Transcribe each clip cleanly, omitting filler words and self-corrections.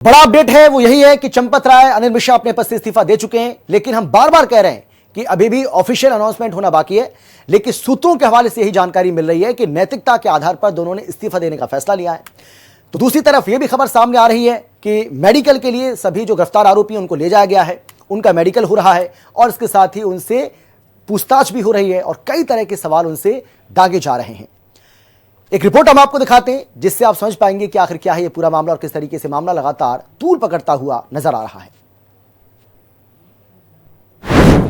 बड़ा अपडेट है वो यही है कि चंपत राय, अनिल मिश्रा अपने पद से इस्तीफा दे चुके हैं, लेकिन हम बार बार कह रहे हैं कि अभी भी ऑफिशियल अनाउंसमेंट होना बाकी है। लेकिन सूत्रों के हवाले से यही जानकारी मिल रही है कि नैतिकता के आधार पर दोनों ने इस्तीफा देने का फैसला लिया है। तो दूसरी तरफ यह भी खबर सामने आ रही है कि मेडिकल के लिए सभी जो गिरफ्तार आरोपी हैं उनको ले जाया गया है, उनका मेडिकल हो रहा है और इसके साथ ही उनसे पूछताछ भी हो रही है और कई तरह के सवाल उनसे दागे जा रहे हैं। एक रिपोर्ट हम आपको दिखाते हैं जिससे आप समझ पाएंगे कि आखिर क्या है ये पूरा मामला और किस तरीके से मामला लगातार तूल पकड़ता हुआ नजर आ रहा है।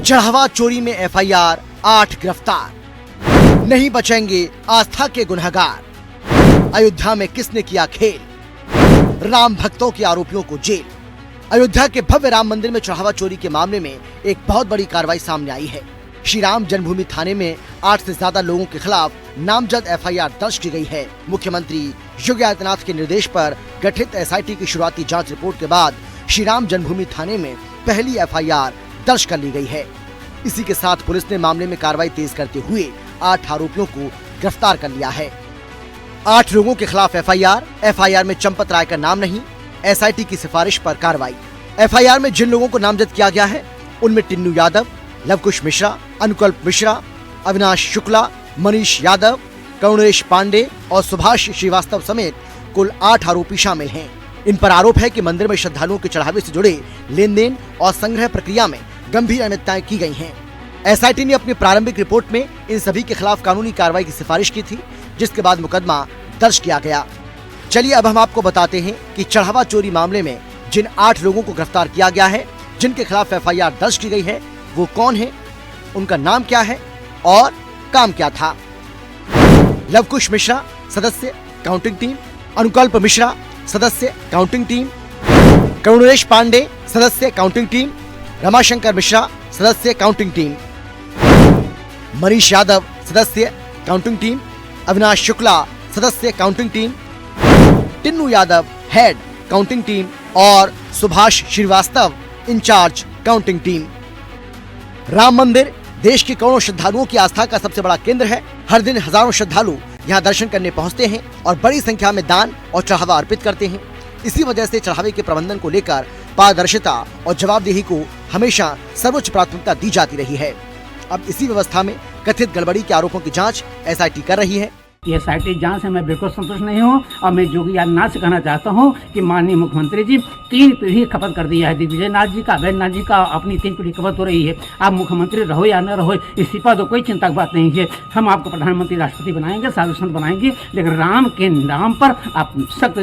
चढ़ावा चोरी में एफआईआर, 8 गिरफ्तार, नहीं बचेंगे आस्था के गुनहगार। अयोध्या में किसने किया खेल, राम भक्तों के आरोपियों को जेल। अयोध्या के भव्य राम मंदिर में चढ़ावा चोरी के मामले में एक बहुत बड़ी कार्रवाई सामने आई है। श्री राम जन्मभूमि थाने में 8 से ज्यादा लोगों के खिलाफ नामजद एफआईआर दर्ज की गई है। मुख्यमंत्री योगी आदित्यनाथ के निर्देश पर गठित एसआईटी की शुरुआती जांच रिपोर्ट के बाद श्री राम जन्मभूमि थाने में पहली एफआईआर दर्ज कर ली गई है। इसी के साथ पुलिस ने मामले में कार्रवाई तेज करते हुए 8 आरोपियों को गिरफ्तार कर लिया है। 8 लोगों के खिलाफ एफआईआर में चंपत राय का नाम नहीं, एसआईटी की सिफारिश पर कार्रवाई। एफआईआर में जिन लोगों को नामजद किया गया है उनमें टिन्नू यादव, लवकुश मिश्रा, अनुकल्प मिश्रा, अविनाश शुक्ला, मनीष यादव, करुणेश पांडे और सुभाष श्रीवास्तव समेत कुल 8 आरोपी शामिल हैं। इन पर आरोप है कि मंदिर में श्रद्धालुओं के चढ़ावे से जुड़े लेन-देन और संग्रह प्रक्रिया में गंभीर अनियमितताएं की गई हैं। एसआईटी ने अपनी प्रारंभिक रिपोर्ट में इन सभी के खिलाफ कानूनी कार्रवाई की सिफारिश की थी, जिसके बाद मुकदमा दर्ज किया गया। चलिए अब हम आपको बताते हैं कि चढ़ावा चोरी मामले में जिन 8 लोगों को गिरफ्तार किया गया है, जिनके खिलाफ एफआईआर दर्ज की गई है, वो कौन है, उनका नाम क्या है और काम क्या था। लवकुश मिश्रा, सदस्य काउंटिंग टीम। अनुकल्प मिश्रा, सदस्य काउंटिंग टीम। करुणेश पांडे, सदस्य काउंटिंग टीम। रमाशंकर मिश्रा, सदस्य काउंटिंग टीम। मनीष यादव, सदस्य काउंटिंग टीम। अविनाश शुक्ला, सदस्य counting team. Tinnu Yadav, head counting team और Subhash Srivastava, incharge counting team. Ram Mandir देश के करोड़ों श्रद्धालुओं की आस्था का सबसे बड़ा केंद्र है। हर दिन हजारों श्रद्धालु यहाँ दर्शन करने पहुँचते हैं और बड़ी संख्या में दान और चढ़ावा अर्पित करते हैं। इसी वजह से चढ़ावे के प्रबंधन को लेकर पारदर्शिता और जवाबदेही को हमेशा सर्वोच्च प्राथमिकता दी जाती रही है। अब इसी व्यवस्था में कथित गड़बड़ी के आरोपों की जाँच एसआईटी कर रही है। ये एसआईटी जांच से मैं बिल्कुल संतुष्ट नहीं हूँ और मैं योगी आदित्यनाथ से कहना चाहता हूँ कि माननीय मुख्यमंत्री जी 3 पीढ़ी खपत कर दिया है। दिग्विजय नाथ जी का, अभय नाथ जी का, अपनी 3 पीढ़ी खपत हो रही है। आप मुख्यमंत्री रहो या न रहो, इस्तीफा तो कोई चिंता की बात नहीं है। हम आपको प्रधानमंत्री, राष्ट्रपति बनाएंगे, साधु संत बनाएंगे, लेकिन राम के नाम पर आप सख्त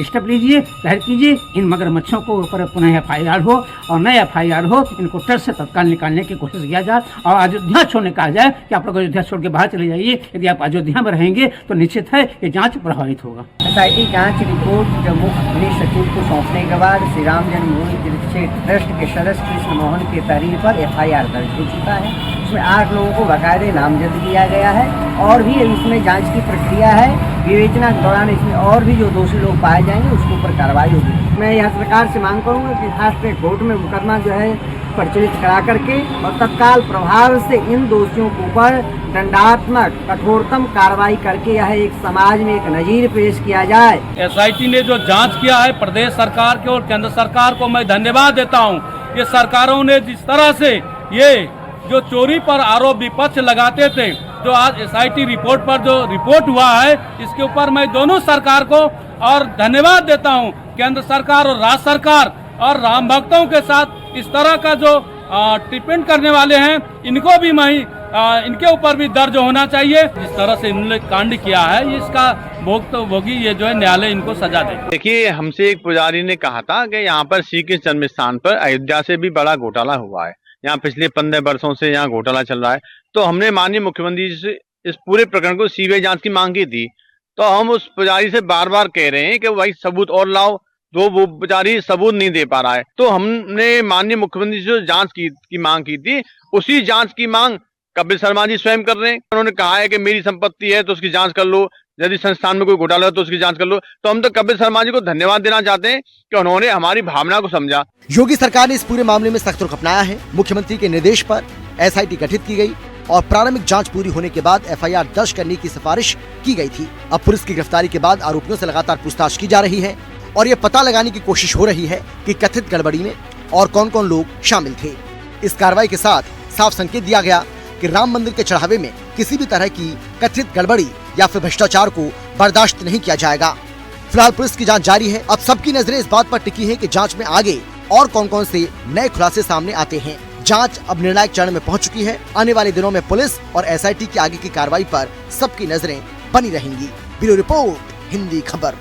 स्टेप लीजिए, पहल कीजिए। इन मगरमच्छों को ऊपर पुनः एफआईआर हो और नए एफआईआर हो, इनको टर से तत्काल निकालने की कोशिश किया जाए और अयोध्या छोड़ने कहा जाए कि आप लोग अयोध्या छोड़ के बाहर चले जाइए। यदि आप अयोध्या में रहेंगे तो निश्चित है ये जांच प्रभावित होगा। एसआईटी जांच रिपोर्ट जब मुख्य सचिव को सौंपने के बाद श्री राम जन्मभूमि तीर्थ ट्रस्ट के सदस्य कृष्ण मोहन के तहरीर पर एफआईआर दर्ज हो चुका है। इसमें 8 लोगों को बाकायदे नामजद किया गया है और भी इसमें जांच की प्रक्रिया है। विवेचना के दौरान इसमें और भी जो दोषी लोग पाए जाएंगे उसके ऊपर कार्रवाई होगी। मैं यहाँ सरकार से मांग करूँगा कि फास्ट ट्रैक कोर्ट में मुकदमा जो है प्रचलित करा करके और तत्काल प्रभाव से इन दोषियों के ऊपर दंडात्मक कठोरतम कार्रवाई करके यह एक समाज में एक नजीर पेश किया जाए। एसआईटी ने जो जांच किया है, प्रदेश सरकार के और केंद्र सरकार को मैं धन्यवाद देता हूं। ये सरकारों ने जिस तरह से ये जो चोरी पर आरोप विपक्ष लगाते थे, जो आज एसआईटी रिपोर्ट पर जो रिपोर्ट हुआ है, इसके ऊपर मैं दोनों सरकार को और धन्यवाद देता हूं। केंद्र सरकार और राज्य सरकार और राम भक्तों के साथ इस तरह का जो ट्रीटमेंट करने वाले हैं, इनको भी इनके ऊपर भी दर्ज होना चाहिए। जिस तरह से इन्होंने कांड किया है, इसका भोगी ये जो है न्यायालय इनको सजा दे। देखिए, हमसे एक पुजारी ने कहा था कि यहाँ पर श्री कृष्ण जन्म स्थान पर अयोध्या से भी बड़ा घोटाला हुआ है। यहाँ पिछले 15 वर्षों से यहाँ घोटाला चल रहा है। तो हमने माननीय मुख्यमंत्री जी से इस पूरे प्रकरण को सीबीआई जांच की मांग की थी। तो हम उस पुजारी से बार बार कह रहे हैं कि भाई सबूत और लाओ, तो वो पुजारी सबूत नहीं दे पा रहा है। तो हमने माननीय मुख्यमंत्री जी से जांच की मांग की थी। उसी जांच की मांग कपिल शर्मा जी स्वयं कर रहे हैं। उन्होंने कहा है कि मेरी संपत्ति है तो उसकी जांच कर लो, यदि संस्थान में कोई घोटाला हो तो उसकी जांच कर लो। तो हम तो कपिल शर्मा जी को धन्यवाद देना चाहते हैं कि उन्होंने हमारी भावना को समझा। योगी सरकार ने इस पूरे मामले में सख्त रुख अपनाया है। मुख्यमंत्री के निर्देश पर एसआईटी गठित की गई और प्रारंभिक जांच पूरी होने के बाद एफआईआर दर्ज करने की सिफारिश की गई थी। अब पुलिस की गिरफ्तारी के बाद आरोपियों से लगातार पूछताछ की जा रही है और ये पता लगाने की कोशिश हो रही है कि कथित गड़बड़ी में और कौन कौन लोग शामिल थे। इस कार्रवाई के साथ साफ संकेत दिया गया कि राम मंदिर के चढ़ावे में किसी भी तरह की कथित गड़बड़ी या फिर भ्रष्टाचार को बर्दाश्त नहीं किया जाएगा। फिलहाल पुलिस की जांच जारी है। अब सबकी नजरें इस बात पर टिकी हैं कि जांच में आगे और कौन कौन से नए खुलासे सामने आते हैं। जांच अब निर्णायक चरण में पहुंच चुकी है। आने वाले दिनों में पुलिस और एसआईटी की आगे की कार्रवाई पर सबकी नजरें बनी रहेंगी। ब्यूरो रिपोर्ट, हिंदी खबर।